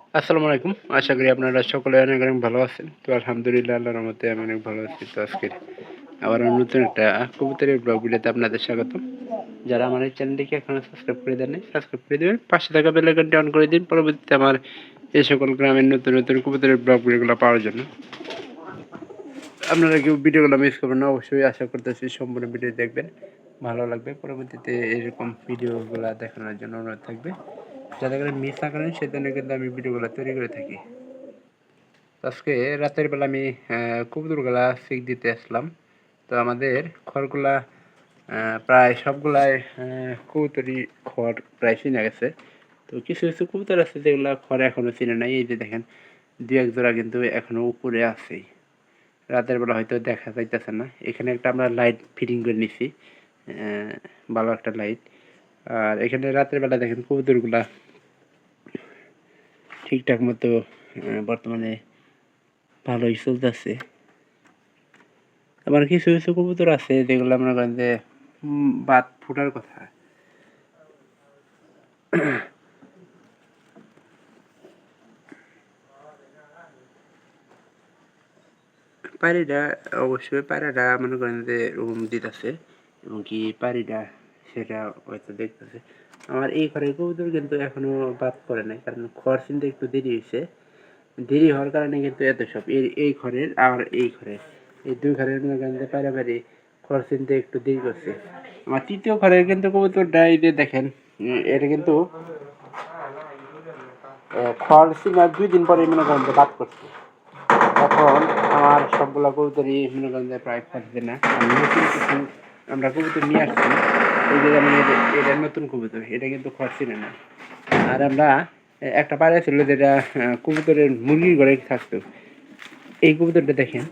আসসালামু আলাইকুম। আশা করি আপনারা সকলে অনেক, অনেক ভালো আছেন। তো আলহামদুলিল্লাহ আল্লাহর রহমতে আমি অনেক ভালো আছি। তো আজকে আবারও নতুন একটা কবুতরের ব্লগ ভিডিওতে আপনাদের স্বাগতম। যারা আমার এই চ্যানেলটিকে এখনো সাবস্ক্রাইব করে দেননি, সাবস্ক্রাইব করে দেবেন। পাশে থাকা বেল আইকনটি অন করে দিন পরবর্তীতে আমার এই সকল গ্রামের নতুন, নতুন কবুতরের ব্লগ ভিডিওগুলো পাওয়ার জন্য। আপনারা কেউ ভিডিওগুলো মিস করবেন না। অবশ্যই আশা করতেছি সম্পূর্ণ ভিডিও দেখবেন, ভালো লাগবে। পরবর্তীতে এরকম ভিডিওগুলো দেখানোর জন্য অনুরোধ থাকবে। যাতে করে মিস না করেন সেজন্য কিন্তু আমি ভিডিওগুলো তৈরি করে থাকি। আজকে রাতের বেলা আমি কবুতরগুলা ফিক দিতে আসলাম। তো আমাদের খড়গুলা প্রায় সবগুলাই কবুতরই খড় প্রায় চিনে গেছে। তো কিছু কিছু কবুতর আছে যেগুলো খড় এখনও চিনে নাই। এই যে দেখেন দু এক জোড়া কিন্তু এখনও উপরে আছেই, রাতের বেলা হয়তো দেখা যাইতেছে না। এখানে একটা আমরা লাইট ফিটিং করে নিছি, ভালো একটা লাইট। আর এখানে রাতের বেলা দেখেন কবুতরগুলা ঠিকঠাক মতো বর্তমানে ভালোই চলতেছে। আবার কিছু কিছু কবুতর আছে যেগুলো মনে করেন যে বাত ফুটার কথা। পায়রাটা অবশ্যই পায়রাটা মনে করেন যে রুম দিতেছে এবং কি পায়রাটা সেটা হয়তো দেখতেছে। আমার এই ঘরের কবুতর কিন্তু এখনো বাত করে নাই, কারণ খড় চিনতে একটু দেরি হয়েছে। দেরি হওয়ার কারণে কিন্তু এত সব এই ঘরের আর এই ঘরের, এই দুই ঘরের মনে করেন যে পায়রাপায়রি খড় চিনতে একটু দেরি করছে। আমার তৃতীয় ঘরের কিন্তু কবুতরটা এই যে দেখেন, এটা কিন্তু খড় চিনার 2 দিন পরে মনে করেন যে বাত করছে। এখন আমার সবগুলা কবুতরই মনে করেন যে প্রায় খড় না। নতুন কিছু আমরা কবুতর নিয়ে আসছি। এই যে যেমন এটা নতুন কবুতর, এটা কিন্তু খড় চিনে না। আর আমরা একটা পায়রা ছিল যেটা কবুতরের মুরগির ঘরে থাকতো। এই কবুতরটা দেখেন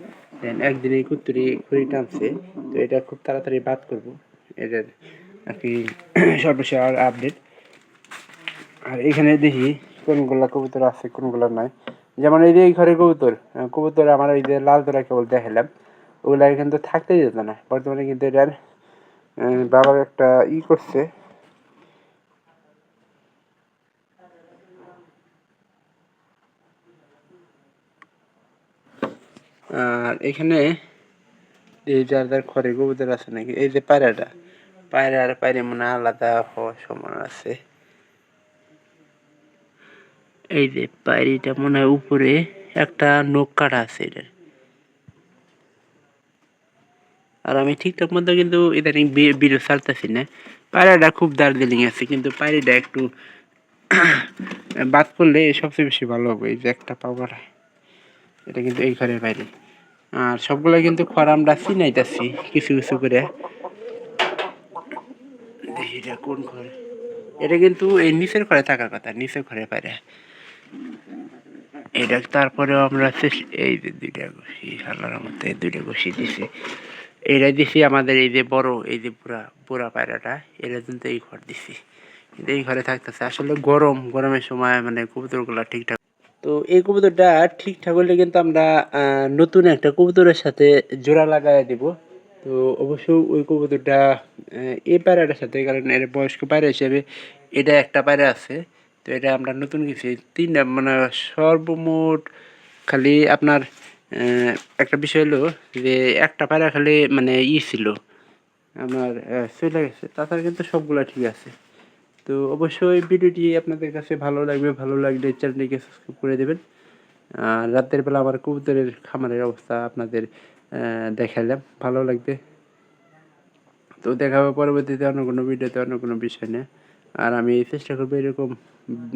একদিন এই কবুতরি ঘুড়ি টানছে। তো এটা খুব তাড়াতাড়ি বাদ করবো, এটার আর কি সর্বশেষ আপডেট। আর এখানে দেখি কোনগুলা কবুতর আছে কোনগুলা নাই। যেমন এই যে এই ঘরে কবুতর কবুতর আমার এই যে লাল তোরা কেবল দেখালাম, ওগুলা কিন্তু থাকতেই যেত না। বর্তমানে কিন্তু এটার বাবার একটা করছে। আর এখানে এই যার ঘরে কবুতর আছে নাকি, এই যে পায়রাটা, পায়রা আর পায়রা মনে আলাদা হওয়ার সম্ভাবনা আছে। এই যে পায়রিটা মনে হয় উপরে একটা নখ কাটা আছে এটার। আর আমি ঠিকঠাক মতো কিন্তু ইদানিং ভিডিও ছাড়তেছি না। পায়রাটা খুব দার্জিলিং আছে, কিন্তু পায়রিটা একটু বাদ করলে সবচেয়ে বেশি ভালো হবে। এই যে একটা পাওয়ার, এটা কিন্তু এই ঘরের বাইরে। আর সবগুলো কিন্তু খড় আমরা চিনাইতেছি কিছু কিছু করে। দেখি এটা কোন ঘর, এটা কিন্তু এই নিচের ঘরে থাকার কথা, নিচের ঘরে পায়রা এটা। তারপরেও আমরা এই যে দুইটা ঘষি আল্লাহর মতো দুইটা ঘষি দিছি। এটা দিছি আমাদের এই যে বড় এই যে পুরা পুরা পায়রাটা, এটা কিন্তু এই ঘর দিছি। কিন্তু এই ঘরে থাকতেছে আসলে গরমের সময় মানে কবুতরগুলা ঠিকঠাক। তো এই কবুতরটা ঠিকঠাক হলে কিন্তু আমরা নতুন একটা কবুতরের সাথে জোড়া লাগাই দিব। তো অবশ্যই ওই কবুতরটা এই পায়রাটার সাথে, কারণ এর বয়স্ক পায়রা হিসেবে এটা একটা পায়রা আছে। তো এটা আমরা নতুন কিছু তিনটা মানে সর্বমোট খালি আপনার একটা বিষয় হলো যে একটা পায়রা খালি মানে ছিল আমার চলে গেছে, তাছাড়া কিন্তু সবগুলা ঠিক আছে। তো অবশ্যই ভিডিওটি আপনাদের কাছে ভালো লাগবে, ভালো লাগলে চ্যানেলটিকে সাবস্ক্রাইব করে দেবেন। আর রাতের বেলা আমার কবুতরের খামারের অবস্থা আপনাদের দেখালাম, ভালো লাগবে। তো দেখা হবে পরবর্তীতে অন্য কোনো ভিডিওতে অন্য কোনো বিষয় নিয়ে। আর আমি চেষ্টা করবো এরকম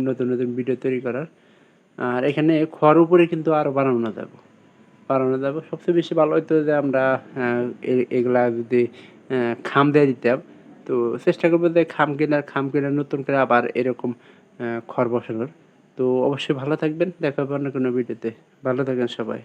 নতুন নতুন ভিডিও তৈরি করার। আর এখানে খড় উপরে কিন্তু আরও বানানো যাবে। সবচেয়ে বেশি ভালো হতো যে আমরা এগুলা যদি খাম দিয়ে দিতাম। তো চেষ্টা করবো যে খাম কেনার নতুন করে আবার এরকম খড় বসানোর। তো অবশ্যই ভালো থাকবেন, দেখা হবে অন্য কোনো ভিডিওতে। ভালো থাকবেন সবাই।